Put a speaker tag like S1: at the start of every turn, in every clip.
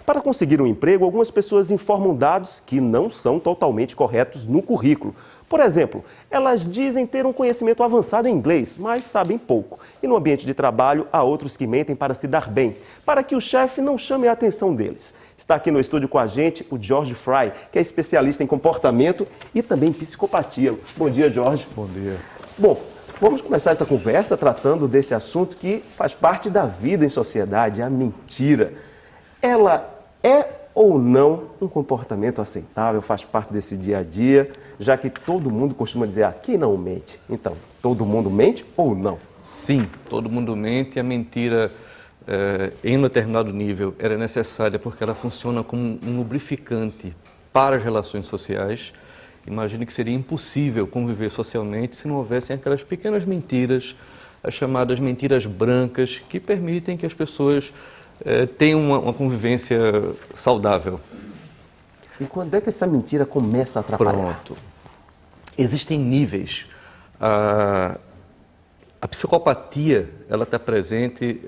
S1: Para conseguir um emprego, algumas pessoas informam dados que não são totalmente corretos no currículo. Por exemplo, elas dizem ter um conhecimento avançado em inglês, mas sabem pouco. E no ambiente de trabalho, há outros que mentem para se dar bem, para que o chefe não chame a atenção deles. Está aqui no estúdio com a gente o George Fry, que é especialista em comportamento e também em psicopatia. Bom dia, George.
S2: Bom dia.
S1: Bom, vamos começar essa conversa tratando desse assunto que faz parte da vida em sociedade, a mentira. Ela é ou não um comportamento aceitável, faz parte desse dia a dia, já que todo mundo costuma dizer, aqui não mente. Então, todo mundo mente ou não?
S2: Sim, todo mundo mente. A mentira, em um determinado nível, era necessária porque ela funciona como um lubrificante para as relações sociais. Imagine que seria impossível conviver socialmente se não houvessem aquelas pequenas mentiras, as chamadas mentiras brancas, que permitem que as pessoas tenham uma convivência saudável.
S1: E quando é que essa mentira começa a atrapalhar?
S2: Pronto. Existem níveis. A psicopatia, ela está presente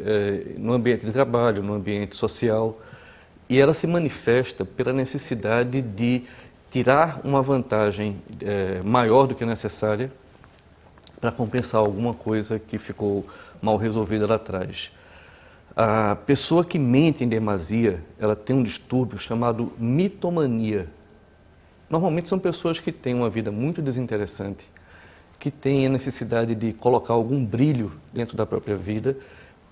S2: no ambiente de trabalho, no ambiente social, e ela se manifesta pela necessidade de tirar uma vantagem maior do que a necessária para compensar alguma coisa que ficou mal resolvida lá atrás. A pessoa que mente em demasia, ela tem um distúrbio chamado mitomania. Normalmente são pessoas que têm uma vida muito desinteressante, que têm a necessidade de colocar algum brilho dentro da própria vida,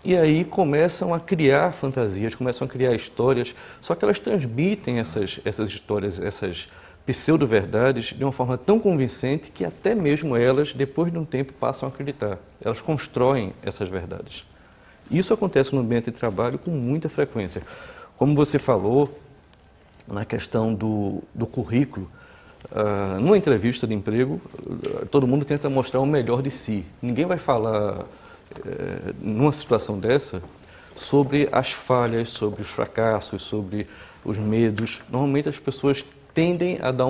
S2: e aí começam a criar fantasias, começam a criar histórias, só que elas transmitem essas histórias, essas pseudo-verdades, de uma forma tão convincente que até mesmo elas, depois de um tempo, passam a acreditar. Elas constroem essas verdades. Isso acontece no ambiente de trabalho com muita frequência. Como você falou, na questão do currículo, numa entrevista de emprego, todo mundo tenta mostrar o melhor de si. Ninguém vai falar, numa situação dessa, sobre as falhas, sobre os fracassos, sobre os medos. Normalmente as pessoas tendem a dar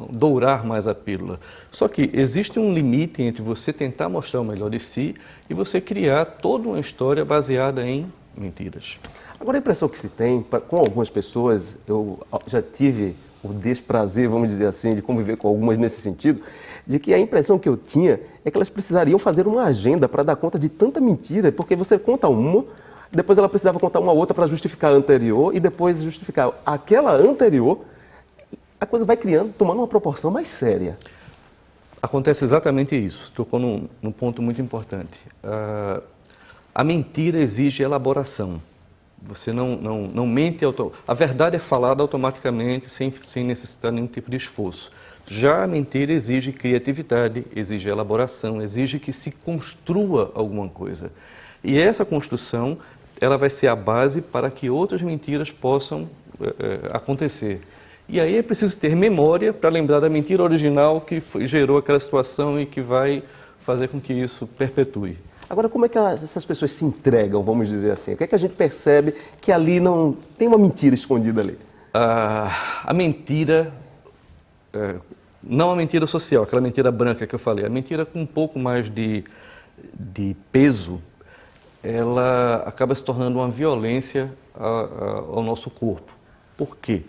S2: dourar mais a pílula. Só que existe um limite entre você tentar mostrar o melhor de si e você criar toda uma história baseada em mentiras.
S1: Agora, a impressão que se tem com algumas pessoas, eu já tive o desprazer, vamos dizer assim, de conviver com algumas nesse sentido, de que a impressão que eu tinha é que elas precisariam fazer uma agenda para dar conta de tanta mentira, porque você conta uma, depois ela precisava contar uma outra para justificar a anterior e depois justificar aquela anterior. A coisa vai criando, tomando uma proporção mais séria.
S2: Acontece exatamente isso. Tocou num ponto muito importante. A mentira exige elaboração. Você não mente... A verdade é falada automaticamente, sem necessitar nenhum tipo de esforço. Já a mentira exige criatividade, exige elaboração, exige que se construa alguma coisa. E essa construção, ela vai ser a base para que outras mentiras possam acontecer. E aí é preciso ter memória para lembrar da mentira original que gerou aquela situação e que vai fazer com que isso perpetue.
S1: Agora, como é que essas pessoas se entregam, vamos dizer assim? O que é que a gente percebe que ali não tem uma mentira escondida ali?
S2: A mentira, não a mentira social, aquela mentira branca que eu falei, a mentira com um pouco mais de peso, ela acaba se tornando uma violência ao nosso corpo. Por quê?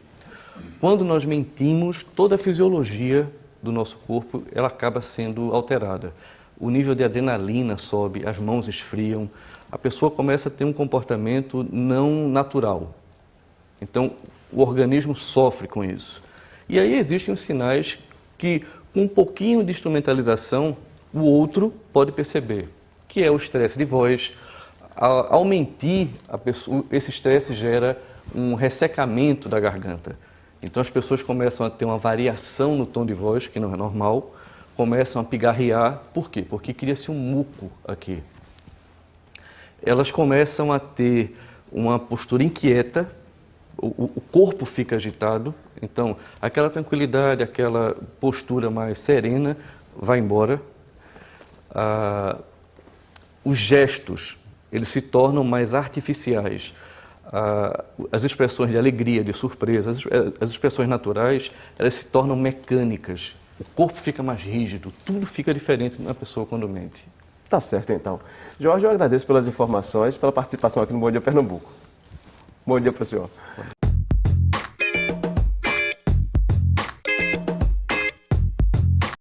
S2: Quando nós mentimos, toda a fisiologia do nosso corpo ela acaba sendo alterada. O nível de adrenalina sobe, as mãos esfriam, a pessoa começa a ter um comportamento não natural. Então, o organismo sofre com isso. E aí existem os sinais que, com um pouquinho de instrumentalização, o outro pode perceber, que é o estresse de voz. Ao mentir, esse estresse gera um ressecamento da garganta. Então as pessoas começam a ter uma variação no tom de voz, que não é normal, começam a pigarrear. Por quê? Porque cria-se um muco aqui. Elas começam a ter uma postura inquieta, o corpo fica agitado, então aquela tranquilidade, aquela postura mais serena vai embora. Os gestos, eles se tornam mais artificiais. As expressões de alegria, de surpresa, as expressões naturais, elas se tornam mecânicas. O corpo fica mais rígido, tudo fica diferente na pessoa quando mente.
S1: Tá certo, então. Jorge, eu agradeço pelas informações, pela participação aqui no Bom Dia Pernambuco. Bom dia para o senhor.